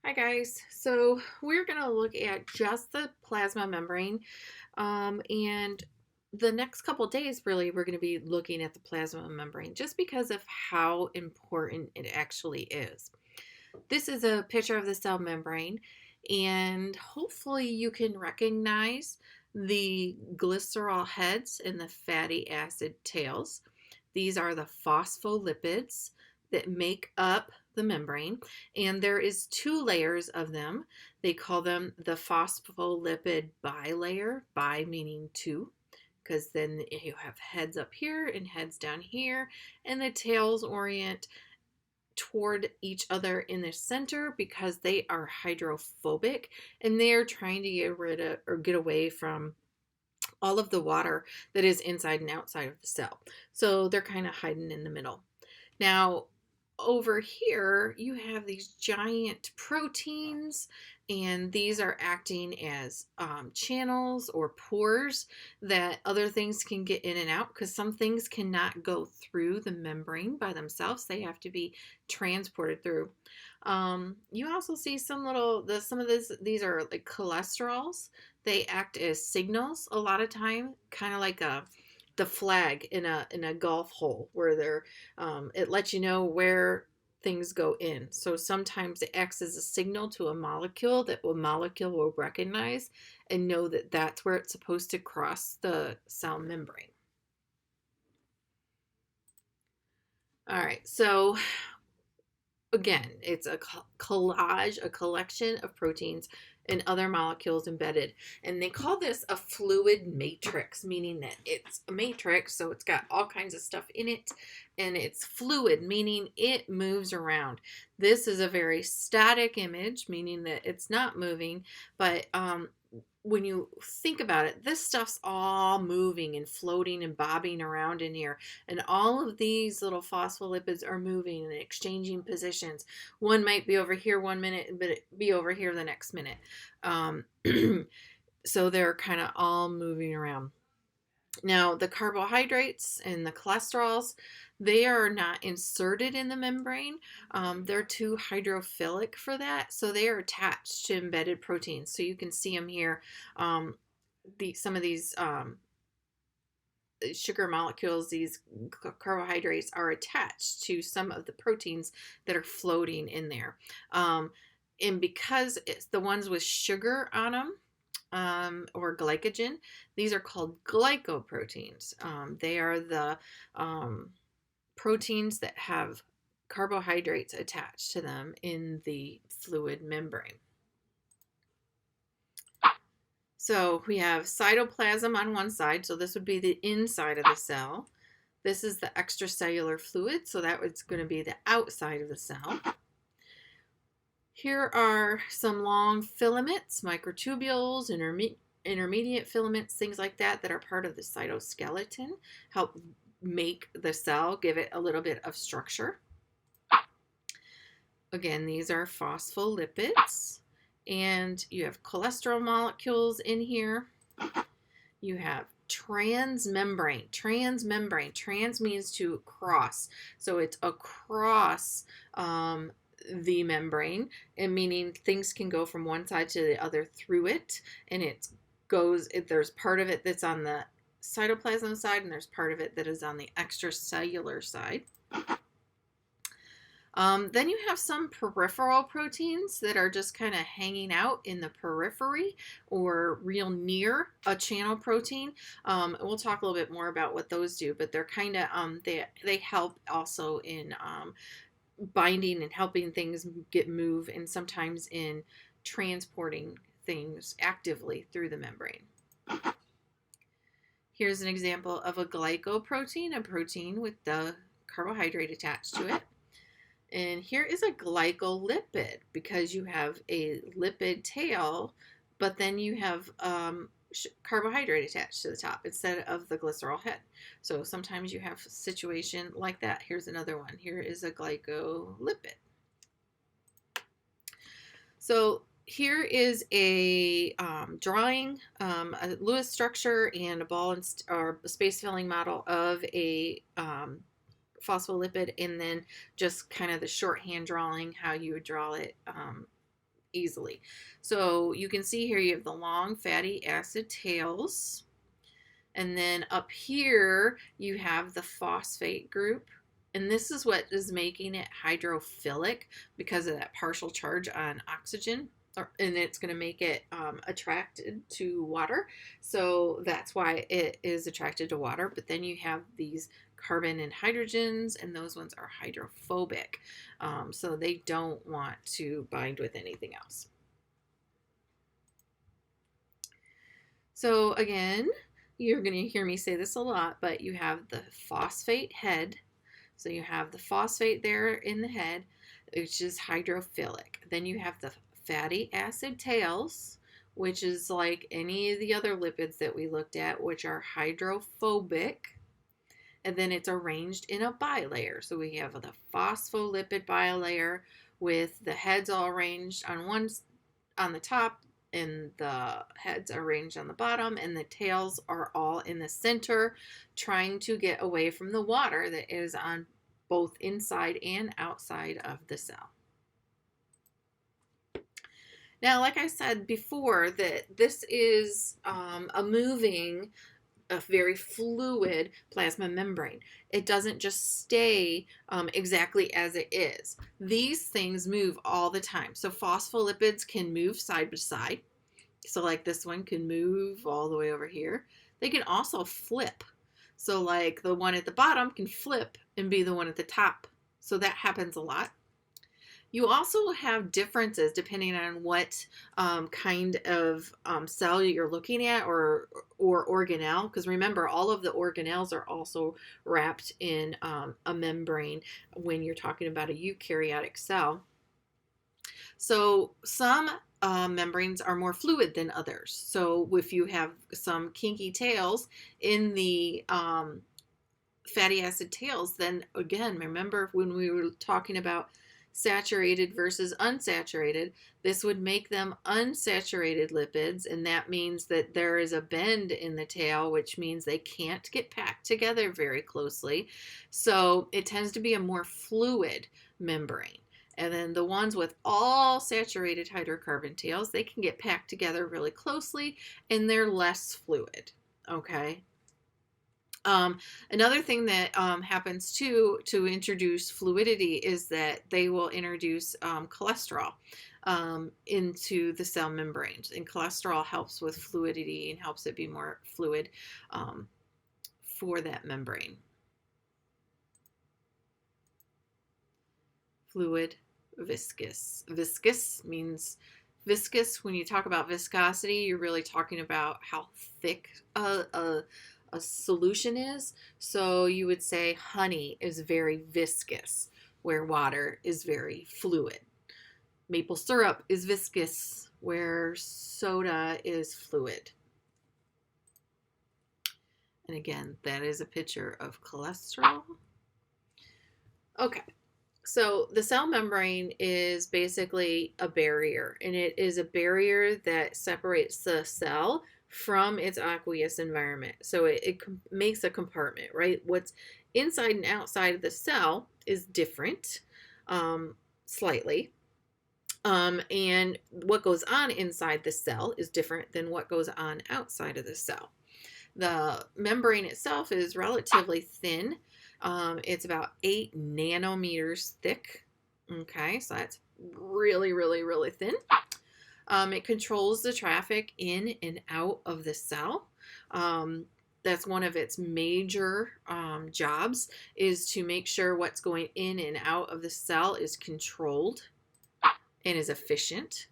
Hi guys, so we're going to look at just the plasma membrane, and the next couple days really we're going to be looking at the plasma membrane just because of how important it actually is. This is a picture of the cell membrane, and hopefully you can recognize the glycerol heads and the fatty acid tails. These are the phospholipids that make up the membrane, and there is two layers of them. They call them the phospholipid bilayer, bi meaning two, because then you have heads up here and heads down here, and the tails orient toward each other in the center because they are hydrophobic and they're trying to get rid of or get away from all of the water that is inside and outside of the cell. So they're kind of hiding in the middle. Now, over here, you have these giant proteins, and these are acting as channels or pores that other things can get in and out because some things cannot go through the membrane by themselves. They have to be transported through. You also see some of these are like cholesterols. They act as signals a lot of time, kind of like the flag in a golf hole where it lets you know where things go in. So sometimes it acts as a signal to a molecule that a molecule will recognize and know that that's where it's supposed to cross the cell membrane. All right, so again, it's a collage, a collection of proteins and other molecules embedded. And they call this a fluid matrix, meaning that it's a matrix, so it's got all kinds of stuff in it, and it's fluid, meaning it moves around. This is a very static image, meaning that it's not moving, but when you think about it, this stuff's all moving and floating and bobbing around in here. And all of these little phospholipids are moving and exchanging positions. One might be over here one minute, but it be over here the next minute. So they're kind of all moving around. Now, the carbohydrates and the cholesterols, they are not inserted in the membrane. They're too hydrophilic for that, so they are attached to embedded proteins. So you can see them here. Some of these sugar molecules, these carbohydrates, are attached to some of the proteins that are floating in there. And because it's the ones with sugar on them, or glycogen. These are called glycoproteins. They are the proteins that have carbohydrates attached to them in the fluid membrane. So we have cytoplasm on one side, so this would be the inside of the cell. This is the extracellular fluid, so that was going to be the outside of the cell. Here are some long filaments, microtubules, intermediate filaments, things like that are part of the cytoskeleton, help make the cell, give it a little bit of structure. Again, these are phospholipids, and you have cholesterol molecules in here. You have transmembrane. Trans means to cross, so it's across the membrane, and meaning things can go from one side to the other through it, and there's part of it that's on the cytoplasm side, and there's part of it that is on the extracellular side. Then you have some peripheral proteins that are just kind of hanging out in the periphery or real near a channel protein. We'll talk a little bit more about what those do, but they're kind of they help also in binding and helping things get move, and sometimes in transporting things actively through the membrane. Here's an example of a glycoprotein, a protein with the carbohydrate attached to it. And here is a glycolipid, because you have a lipid tail, but then you have carbohydrate attached to the top instead of the glycerol head. So sometimes you have a situation like that. Here's another one. Here is a glycolipid. So here is a drawing, a Lewis structure and a ball or space filling model of a phospholipid, and then just kind of the shorthand drawing, how you would draw it easily. So you can see here you have the long fatty acid tails. And then up here, you have the phosphate group. And this is what is making it hydrophilic because of that partial charge on oxygen. And it's going to make it attracted to water. So that's why it is attracted to water. But then you have these carbon and hydrogens, and those ones are hydrophobic. So they don't want to bind with anything else. So again, you're going to hear me say this a lot, but you have the phosphate head. So you have the phosphate there in the head, which is hydrophilic. Then you have the fatty acid tails, which is like any of the other lipids that we looked at, which are hydrophobic. And then it's arranged in a bilayer. So we have the phospholipid bilayer with the heads all arranged on the top, and the heads are arranged on the bottom, and the tails are all in the center, trying to get away from the water that is on both inside and outside of the cell. Now, like I said before, that this is a very fluid plasma membrane. It doesn't just stay exactly as it is. These things move all the time. So phospholipids can move side by side. So like this one can move all the way over here. They can also flip. So like the one at the bottom can flip and be the one at the top. So that happens a lot. You also have differences depending on what kind of cell you're looking at or organelle. Because remember, all of the organelles are also wrapped in a membrane when you're talking about a eukaryotic cell. So some membranes are more fluid than others. So if you have some kinky tails in the fatty acid tails, then again, remember when we were talking about saturated versus unsaturated, this would make them unsaturated lipids, and that means that there is a bend in the tail, which means they can't get packed together very closely. So it tends to be a more fluid membrane. And then the ones with all saturated hydrocarbon tails, they can get packed together really closely, and they're less fluid. Okay. Another thing that happens too to introduce fluidity is that they will introduce cholesterol into the cell membranes, and cholesterol helps with fluidity and helps it be more fluid for that membrane. Fluid, viscous. Viscous means viscous. When you talk about viscosity, you're really talking about how thick a solution is. So you would say honey is very viscous, where water is very fluid. Maple syrup is viscous, where soda is fluid. And again, that is a picture of cholesterol. Okay, so the cell membrane is basically a barrier, and it is a barrier that separates the cell from its aqueous environment. So it makes a compartment, right? What's inside and outside of the cell is different, slightly. And what goes on inside the cell is different than what goes on outside of the cell. The membrane itself is relatively thin. It's about 8 nanometers thick. Okay, so that's really, really, really thin. It controls the traffic in and out of the cell. That's one of its major jobs, is to make sure what's going in and out of the cell is controlled and is efficient.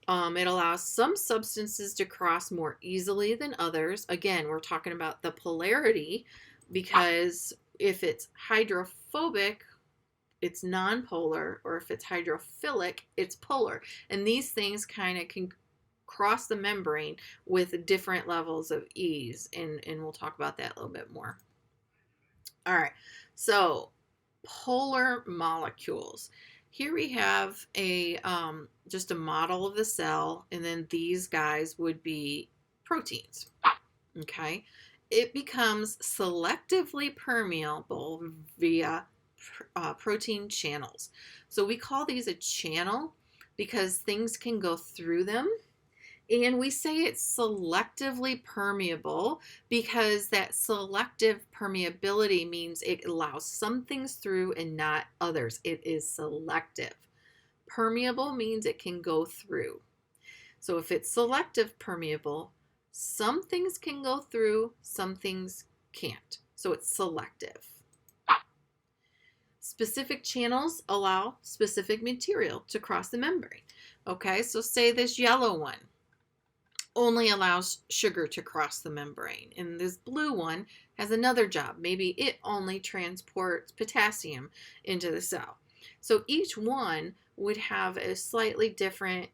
It allows some substances to cross more easily than others. Again, we're talking about the polarity, because if it's hydrophobic, it's nonpolar, or if it's hydrophilic, it's polar. And these things kind of can cross the membrane with different levels of ease, and we'll talk about that a little bit more. All right, so polar molecules. Here we have a just a model of the cell, and then these guys would be proteins. Okay, it becomes selectively permeable via protein channels. So we call these a channel because things can go through them. And we say it's selectively permeable because that selective permeability means it allows some things through and not others. It is selective. Permeable means it can go through. So if it's selective permeable, some things can go through, some things can't. So it's selective. Specific channels allow specific material to cross the membrane. Okay, so say this yellow one only allows sugar to cross the membrane, and this blue one has another job. Maybe it only transports potassium into the cell. So each one would have a slightly different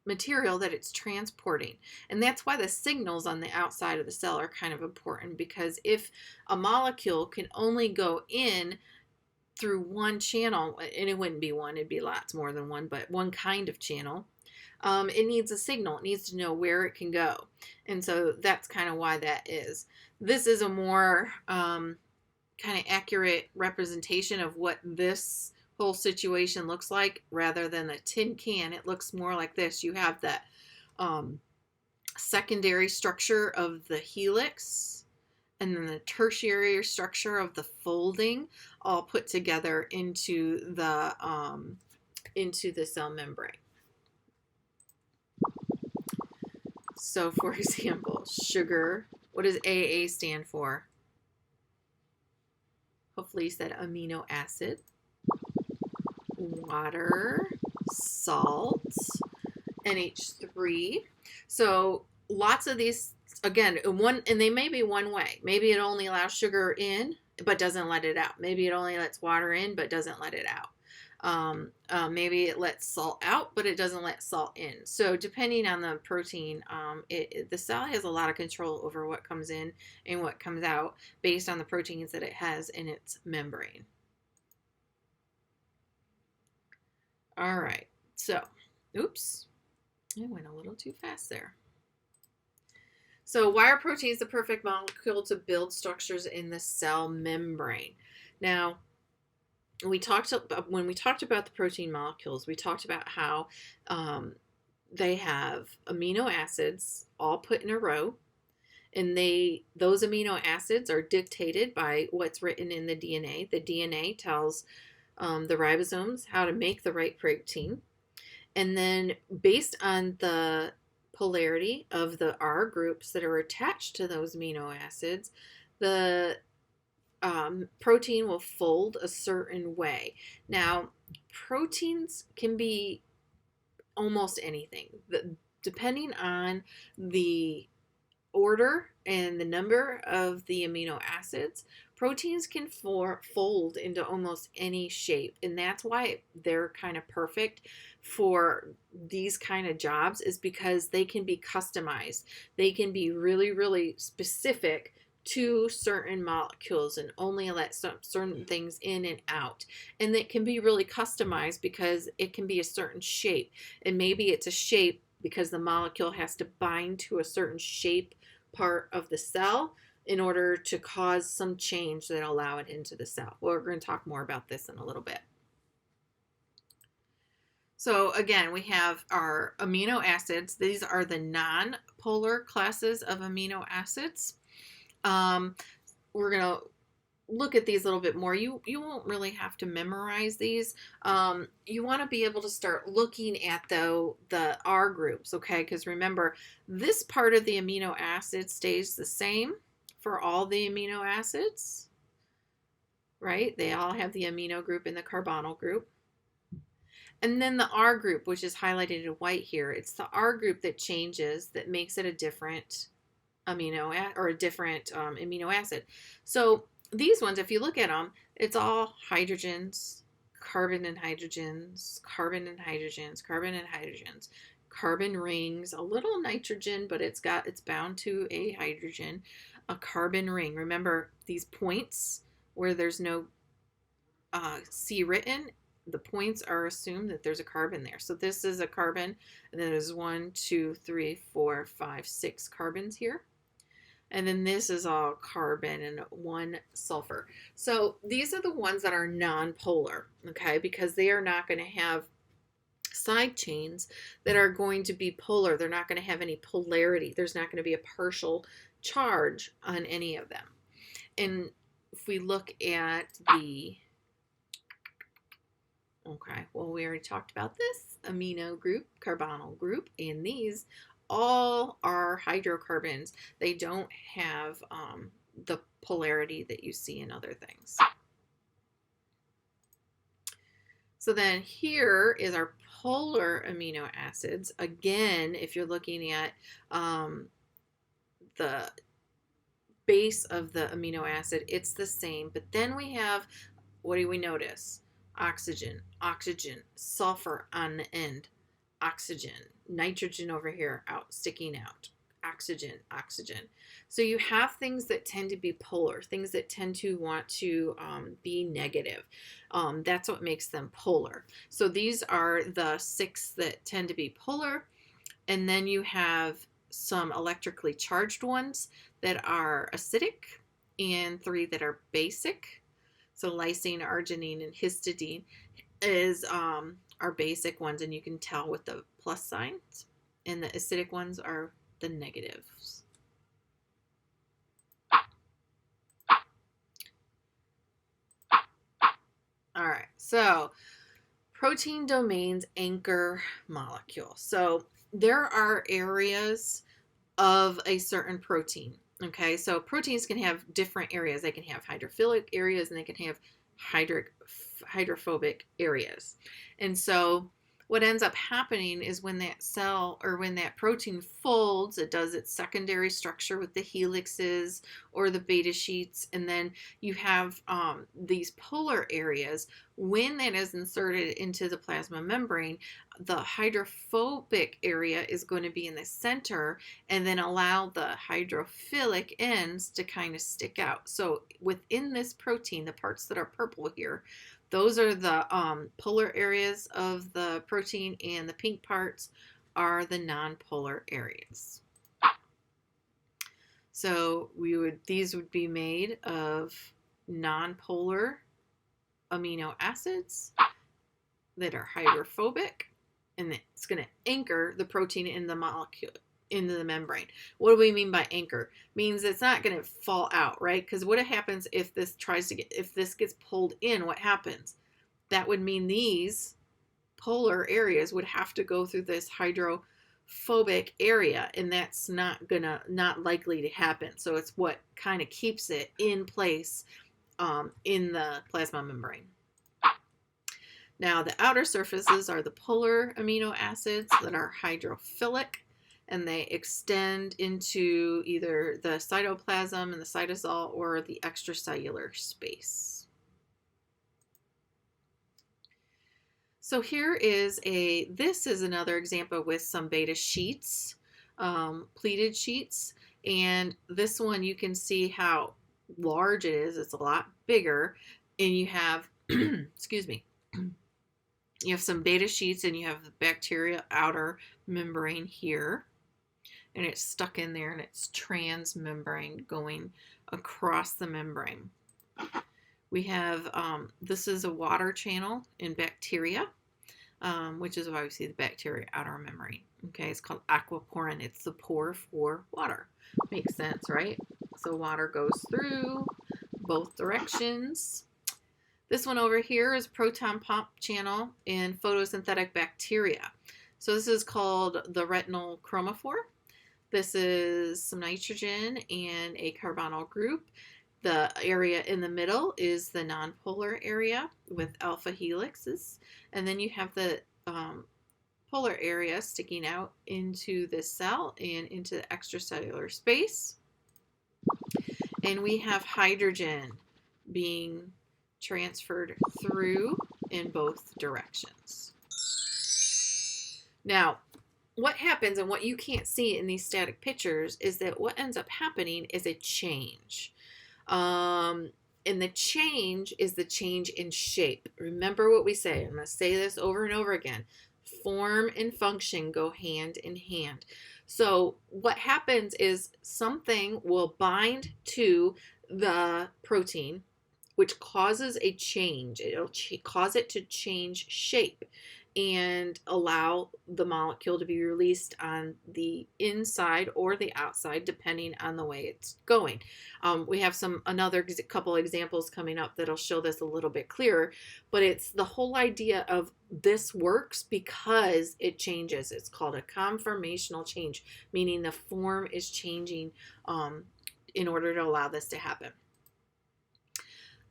material that it's transporting, and that's why the signals on the outside of the cell are kind of important, because if a molecule can only go in through one channel, and it wouldn't be one, it'd be lots more than one, but one kind of channel, it needs a signal. It needs to know where it can go. And so that's kind of why that is. This is a more kind of accurate representation of what this whole situation looks like rather than a tin can. It looks more like this. You have that secondary structure of the helix and then the tertiary structure of the folding all put together into the cell membrane. So, for example, sugar, what does AA stand for? Hopefully you said amino acid. Water, salt, NH3. So lots of these, again, and they may be one way. Maybe it only allows sugar in, but doesn't let it out. Maybe it only lets water in, but doesn't let it out. Maybe it lets salt out, but it doesn't let salt in. So depending on the protein, the cell has a lot of control over what comes in and what comes out based on the proteins that it has in its membrane. All right, so, oops, I went a little too fast there. So why are proteins the perfect molecule to build structures in the cell membrane? Now, when we talked about the protein molecules, we talked about how they have amino acids all put in a row, and those amino acids are dictated by what's written in the DNA. The DNA tells the ribosomes how to make the right protein, and then based on the polarity of the R groups that are attached to those amino acids, the protein will fold a certain way. Now, proteins can be almost anything. Depending on the order and the number of the amino acids, proteins can fold into almost any shape, and that's why they're kind of perfect for these kind of jobs, is because they can be customized. They can be really, really specific to certain molecules and only let certain things in and out. And it can be really customized because it can be a certain shape. And maybe it's a shape because the molecule has to bind to a certain shape part of the cell in order to cause some change that allow it into the cell. Well, we're going to talk more about this in a little bit. So again, we have our amino acids. These are the non-polar classes of amino acids. We're going to look at these a little bit more. You won't really have to memorize these. You want to be able to start looking at the R groups, okay? Because remember, this part of the amino acid stays the same for all the amino acids, right? They all have the amino group and the carbonyl group. And then the R group, which is highlighted in white here, it's the R group that changes, that makes it a different amino acid. So these ones, if you look at them, it's all hydrogens, carbon and hydrogens, carbon and hydrogens, carbon and hydrogens, carbon rings, a little nitrogen, but it's bound to a hydrogen, a carbon ring. Remember these points where there's no C written, the points are assumed that there's a carbon there. So this is a carbon, and then there's 1, 2, 3, 4, 5, 6 carbons here. And then this is all carbon and 1 sulfur. So these are the ones that are non-polar, okay, because they are not going to have side chains that are going to be polar. They're not going to have any polarity. There's not going to be a partial charge on any of them. And if we look at the, okay, well, we already talked about this amino group, carbonyl group, and these all are hydrocarbons. They don't have the polarity that you see in other things. So then here is our polar amino acids. Again, if you're looking at the base of the amino acid, it's the same. But then we have, what do we notice? Oxygen, oxygen, sulfur on the end, oxygen, nitrogen over here out, sticking out, oxygen, oxygen. So you have things that tend to be polar, things that tend to want to be negative. That's what makes them polar. So these are the 6 that tend to be polar. And then you have some electrically charged ones that are acidic and 3 that are basic. So lysine, arginine, and histidine is are basic ones, and you can tell with the plus signs. And the acidic ones are the negatives. All right, so protein domains anchor molecules. So there are areas of a certain protein. Okay, so proteins can have different areas. They can have hydrophilic areas and they can have hydrophobic areas. And so what ends up happening is when that cell or when that protein folds, it does its secondary structure with the helixes or the beta sheets, and then you have these polar areas. When that is inserted into the plasma membrane, the hydrophobic area is going to be in the center and then allow the hydrophilic ends to kind of stick out. So within this protein, the parts that are purple here, those are the polar areas of the protein, and the pink parts are the non-polar areas. So these would be made of non-polar amino acids that are hydrophobic, and it's going to anchor the protein in the molecule into the membrane. What do we mean by anchor? Means it's not going to fall out, right? Because what happens if this gets pulled in? What happens? That would mean these polar areas would have to go through this hydrophobic area, and that's not likely to happen. So it's what kind of keeps it in place in the plasma membrane. Now the outer surfaces are the polar amino acids that are hydrophilic, and they extend into either the cytoplasm and the cytosol or the extracellular space. So here this is another example with some beta sheets, pleated sheets, and this one you can see how large it is. It's a lot bigger, and you have, excuse me, you have some beta sheets, and you have the bacteria outer membrane here, and it's stuck in there, and it's transmembrane going across the membrane. We have, this is a water channel in bacteria, which is why we see the bacteria outer membrane. Okay, it's called aquaporin. It's the pore for water. Makes sense, right? So water goes through both directions. This one over here is proton pump channel in photosynthetic bacteria. So this is called the retinal chromophore. This is some nitrogen and a carbonyl group. The area in the middle is the nonpolar area with alpha helixes. And then you have the polar area sticking out into this cell and into the extracellular space. And we have hydrogen being transferred through in both directions. Now, what happens, and what you can't see in these static pictures, is that what ends up happening is a change. And the change is the change in shape. Remember what we say. I'm going to say this over and over again. Form and function go hand in hand. So what happens is something will bind to the protein, which causes a change. It'll cause it to change shape. and allow the molecule to be released on the inside or the outside, depending on the way it's going. We have another couple examples coming up that'll show this a little bit clearer, but it's the whole idea of this works because it changes. It's called a conformational change, meaning the form is changing in order to allow this to happen.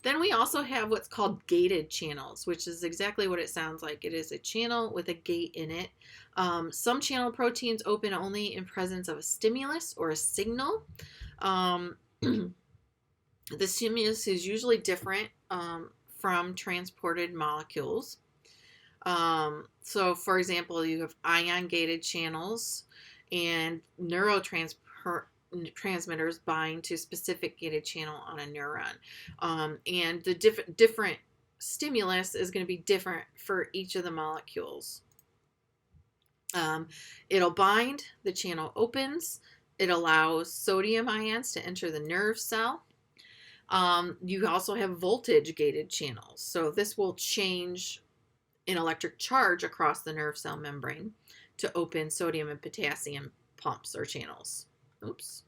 Then we also have what's called gated channels, which is exactly what it sounds like. It is a channel with a gate in it. Some channel proteins open only in presence of a stimulus or a signal. The stimulus is usually different from transported molecules. So, for example, you have ion-gated channels, and neurotransmitters bind to specific gated channel on a neuron. And the different stimulus is going to be different for each of the molecules. It'll bind, the channel opens, it allows sodium ions to enter the nerve cell. You also have voltage gated channels. So this will change an electric charge across the nerve cell membrane to open sodium and potassium pumps or channels. Oops.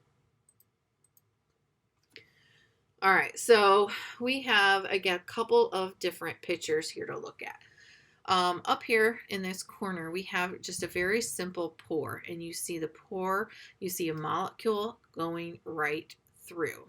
All right, so we have, again, a couple of different pictures here to look at. Up here in this corner, we have just a very simple pore, and you see the pore, you see a molecule going right through.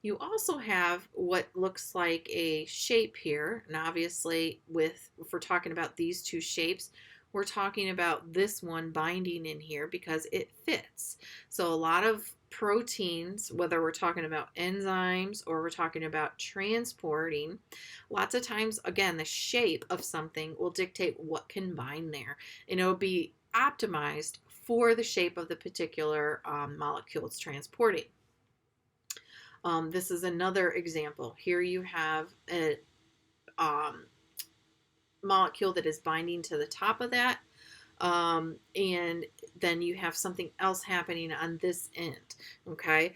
You also have what looks like a shape here, and obviously if we're talking about these two shapes, we're talking about this one binding in here because it fits. So a lot of proteins, whether we're talking about enzymes or we're talking about transporting, lots of times, again, the shape of something will dictate what can bind there, and it'll be optimized for the shape of the particular molecule it's transporting. This is another example. Here you have a molecule that is binding to the top of that, and then you have something else happening on this end. Okay,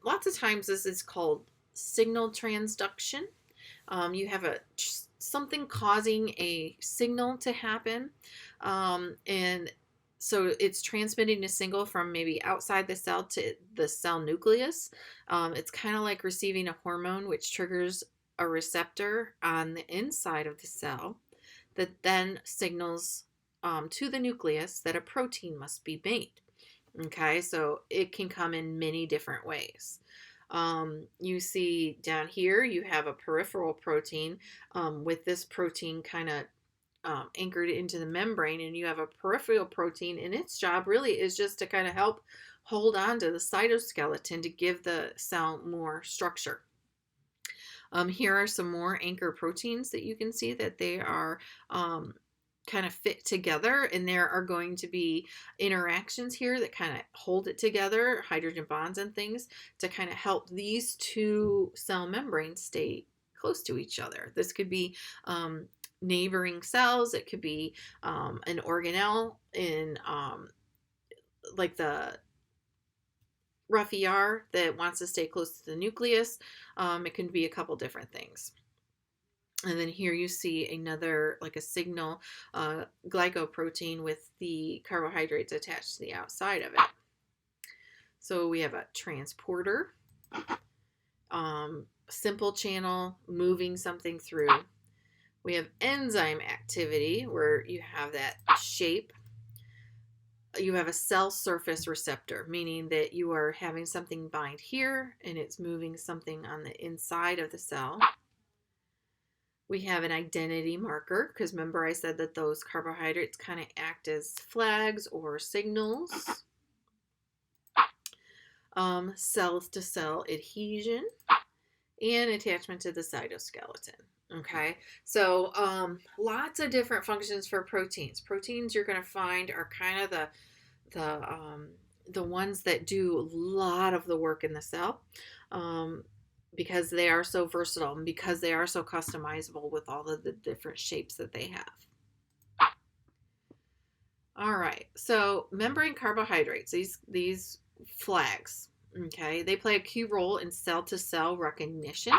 lots of times this is called signal transduction. You have something causing a signal to happen, and so it's transmitting a signal from maybe outside the cell to the cell nucleus. It's kind of like receiving a hormone, which triggers a receptor on the inside of the cell that then signals to the nucleus that a protein must be made. Okay, so it can come in many different ways. You see down here, you have a peripheral protein with this protein kind of anchored into the membrane, and you have a peripheral protein, and its job really is just to kind of help hold on to the cytoskeleton to give the cell more structure. Here are some more anchor proteins that you can see that they are kind of fit together, and there are going to be interactions here that kind of hold it together, hydrogen bonds and things, to kind of help these two cell membranes stay close to each other. This could be neighboring cells. It could be an organelle in like the rough ER that wants to stay close to the nucleus. It can be a couple different things. And then here you see another, like a signal glycoprotein with the carbohydrates attached to the outside of it. So we have a transporter, simple channel moving something through. We have enzyme activity where you have that shape. You have a cell surface receptor, meaning that you are having something bind here and it's moving something on the inside of the cell. We have an identity marker, because remember I said that those carbohydrates kind of act as flags or signals. Cell-to-cell adhesion and attachment to the cytoskeleton. Okay, so lots of different functions for proteins. Proteins you're going to find are kind of the ones that do a lot of the work in the cell, because they are so versatile and because they are so customizable with all of the different shapes that they have. All right, so membrane carbohydrates, these flags, okay, they play a key role in cell-to-cell recognition.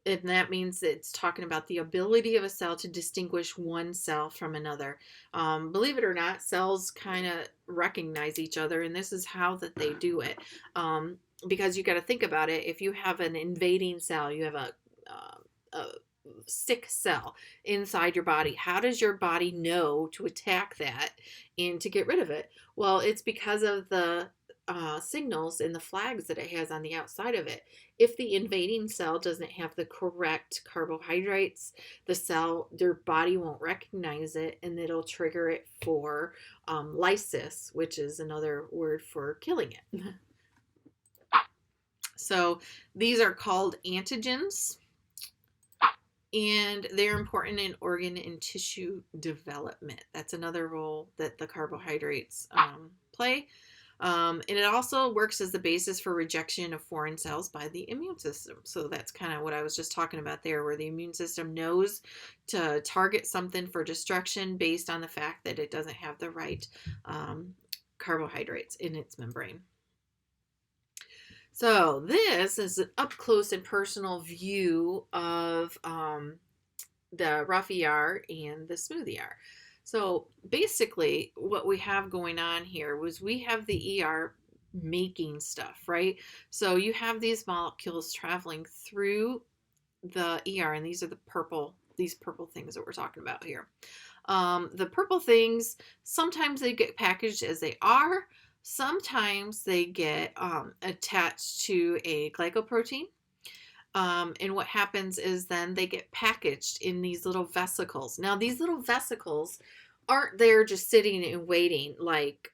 And that means it's talking about the ability of a cell to distinguish one cell from another. Believe it or not, cells kind of recognize each other, and this is how that they do it. Because you got to think about it. If you have an invading cell, you have a sick cell inside your body. How does your body know to attack that and to get rid of it? Well, it's because of the signals and the flags that it has on the outside of it. If the invading cell doesn't have the correct carbohydrates, their body won't recognize it, and it'll trigger it for lysis, which is another word for killing it. So these are called antigens, and they're important in organ and tissue development. That's another role that the carbohydrates play. And it also works as the basis for rejection of foreign cells by the immune system. So that's kind of what I was just talking about there, where the immune system knows to target something for destruction based on the fact that it doesn't have the right carbohydrates in its membrane. So this is an up close and personal view of the rough ER and the smooth ER. So basically what we have going on here was we have the ER making stuff, right? So you have these molecules traveling through the ER, and these are these purple things that we're talking about here. The purple things, sometimes they get packaged as they are. Sometimes they get attached to a glycoprotein. And what happens is then they get packaged in these little vesicles. Now, these little vesicles aren't there just sitting and waiting like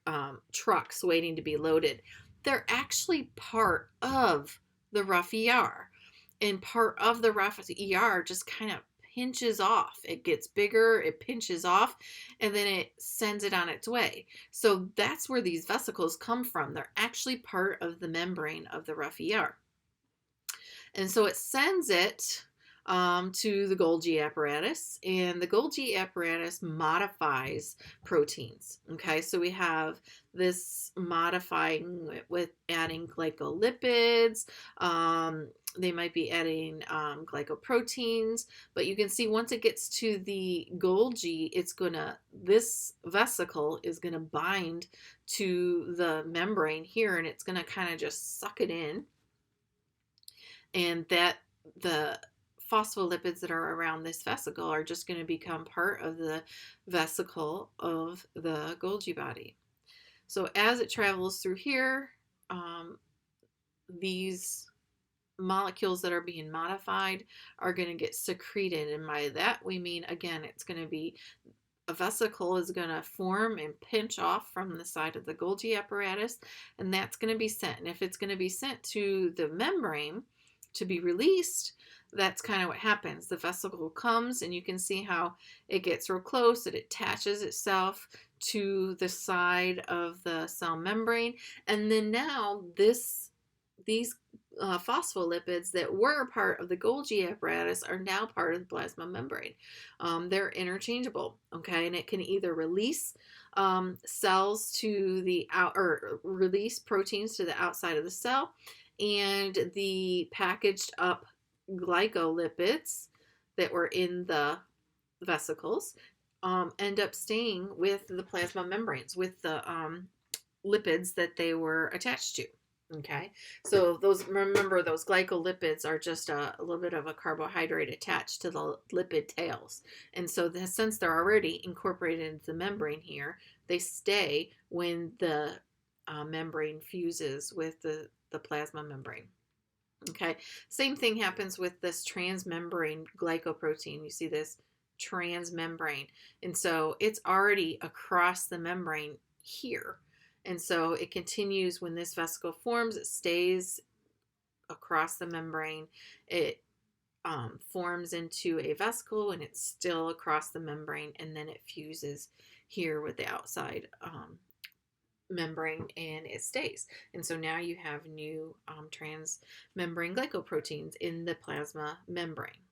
trucks waiting to be loaded. They're actually part of the rough ER. And part of the rough ER just kind of pinches off. It gets bigger, it pinches off, and then it sends it on its way. So that's where these vesicles come from. They're actually part of the membrane of the rough ER. And so it sends it to the Golgi apparatus, and the Golgi apparatus modifies proteins. Okay, so we have this modifying with adding glycolipids. They might be adding glycoproteins, but you can see once it gets to the Golgi, this vesicle is gonna bind to the membrane here, and it's gonna kind of just suck it in. And that the phospholipids that are around this vesicle are just going to become part of the vesicle of the Golgi body. So as it travels through here, these molecules that are being modified are going to get secreted. And by that we mean, again, it's going to be a vesicle is going to form and pinch off from the side of the Golgi apparatus, and that's going to be sent. And if it's going to be sent to the membrane to be released, that's kind of what happens. The vesicle comes, and you can see how it gets real close. It attaches itself to the side of the cell membrane, and then now these phospholipids that were part of the Golgi apparatus are now part of the plasma membrane. They're interchangeable, okay, and it can either release cells to the out, or release proteins to the outside of the cell, and the packaged up glycolipids that were in the vesicles end up staying with the plasma membranes, with the lipids that they were attached to. Okay, so remember those glycolipids are just a little bit of a carbohydrate attached to the lipid tails, and so since they're already incorporated into the membrane here, they stay when the membrane fuses with the plasma membrane. Okay, same thing happens with this transmembrane glycoprotein. You see this transmembrane, and so it's already across the membrane here, and so it continues. When this vesicle forms, it stays across the membrane. It forms into a vesicle, and it's still across the membrane, and then it fuses here with the outside membrane, and it stays. And so now you have new transmembrane glycoproteins in the plasma membrane.